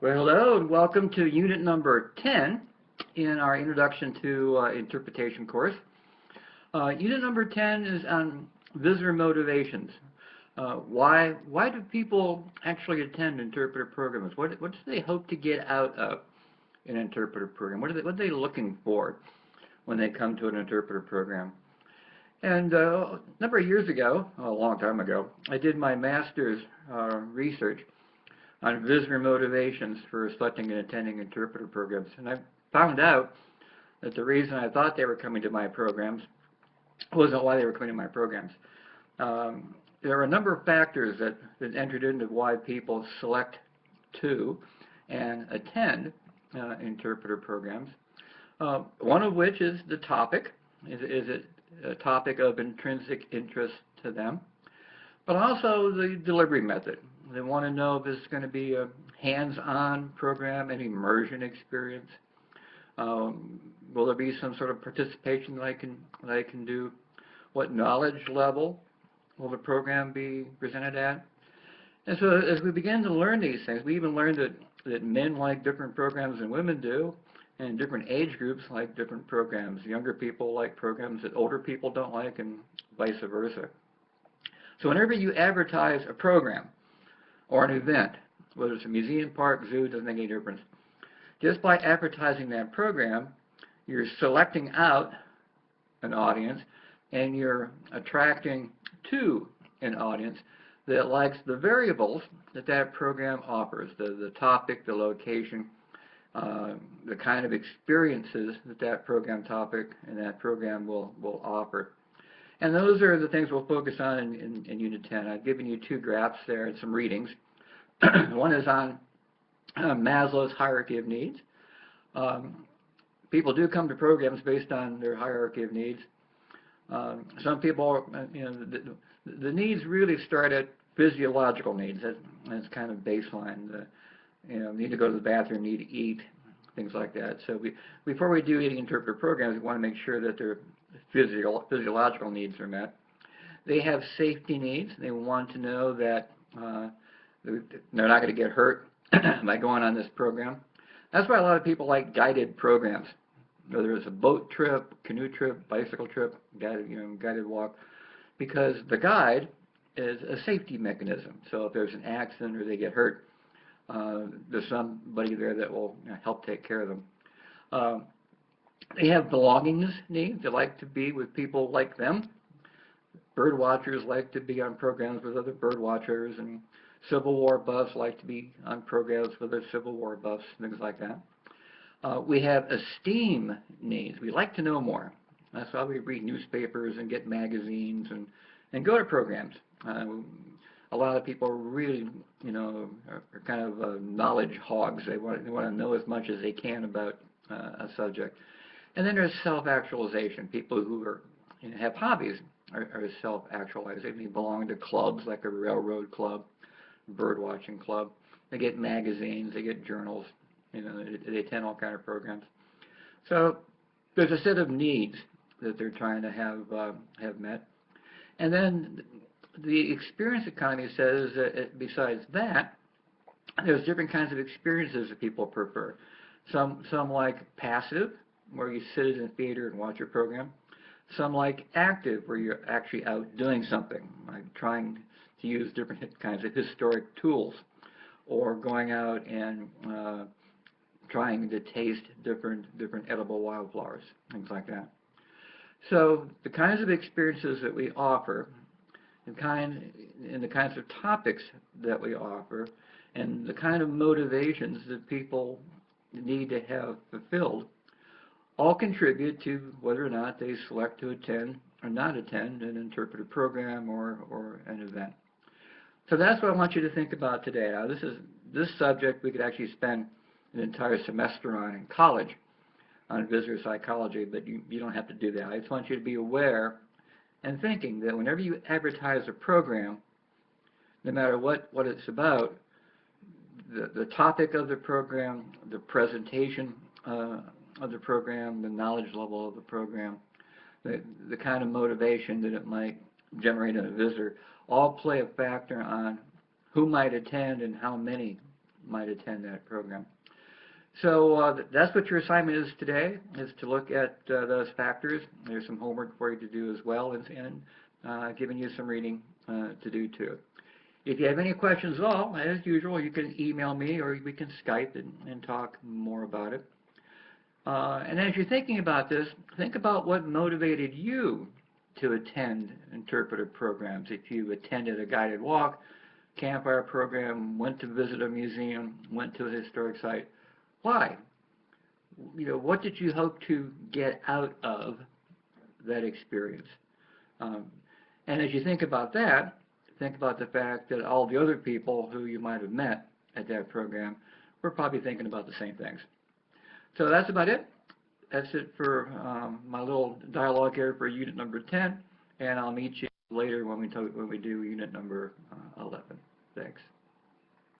Well, hello and welcome to unit number 10 in our Introduction to Interpretation course. Unit number 10 is on visitor motivations. Why do people actually attend interpreter programs? What do they hope to get out of an interpreter program? What are they looking for when they come to an interpreter program? And a number of years ago, a long time ago, I did my master's research on visitor motivations for selecting and attending interpreter programs. And I found out that the reason I thought they were coming to my programs wasn't why they were coming to my programs. There are a number of factors that entered into why people select to and attend interpreter programs. One of which is the topic. Is it a topic of intrinsic interest to them? But also the delivery method. They want to know if this is going to be a hands-on program, an immersion experience. Will there be some sort of participation that I can do? What knowledge level will the program be presented at? And so as we begin to learn these things, we even learned that men like different programs than women do, and different age groups like different programs. Younger people like programs that older people don't like, and vice versa. So whenever you advertise a program or an event, whether it's a museum, park, zoo, doesn't make any difference, just by advertising that program, you're selecting out an audience and you're attracting to an audience that likes the variables that that program offers, the topic, the location, the kind of experiences that that program topic and that program will offer. And those are the things we'll focus on in Unit 10. I've given you two graphs there and some readings. One is on Maslow's hierarchy of needs. People do come to programs based on their hierarchy of needs. Some people, the needs really start at physiological needs. That's kind of baseline. Need to go to the bathroom, need to eat, things like that. So before we do any interpreter programs, we want to make sure that their physiological needs are met. They have safety needs. They want to know that they're not going to get hurt by going on this program. That's why a lot of people like guided programs, whether it's a boat trip, canoe trip, bicycle trip, guided walk, because the guide is a safety mechanism. So if there's an accident or they get hurt, there's somebody there that will help take care of them. They have belongingness needs. They like to be with people like them. Bird watchers like to be on programs with other bird watchers, and Civil War buffs like to be on programs with other Civil War buffs, things like that. We have esteem needs. We like to know more. That's why we read newspapers and get magazines and go to programs. A lot of people really, are kind of knowledge hogs. They want to know as much as they can about a subject. And then there's self-actualization. People who have hobbies are self-actualized. They belong to clubs like a railroad club, bird watching club. They get magazines, they get journals, they attend all kinds of programs. So there's a set of needs that they're trying to have met. And then the experience economy says that besides that, there's different kinds of experiences that people prefer. Some like passive, where you sit in a theater and watch a program. Some like active, where you're actually out doing something, like trying to use different kinds of historic tools, or going out and trying to taste different edible wildflowers, things like that. So the kinds of experiences that we offer, and the kinds of topics that we offer, and the kind of motivations that people need to have fulfilled, all contribute to whether or not they select to attend or not attend an interpretive program or an event. So that's what I want you to think about today. Now, this subject we could actually spend an entire semester on in college on visitor psychology, but you don't have to do that. I just want you to be aware and thinking that whenever you advertise a program, no matter what it's about, the topic of the program, the presentation of the program, the knowledge level of the program, the kind of motivation that it might generate in a visitor, all play a factor on who might attend and how many might attend that program. So that's what your assignment is today, is to look at those factors. There's some homework for you to do as well, and giving you some reading to do too. If you have any questions at all, as usual, you can email me or we can Skype and talk more about it. And as you're thinking about this, think about what motivated you to attend interpretive programs. If you attended a guided walk, campfire program, went to visit a museum, went to a historic site, why? What did you hope to get out of that experience? And as you think about that, think about the fact that all the other people who you might have met at that program were probably thinking about the same things. So that's about it. That's it for my little dialogue here for unit number 10, and I'll meet you later when we do unit number 11. Thanks.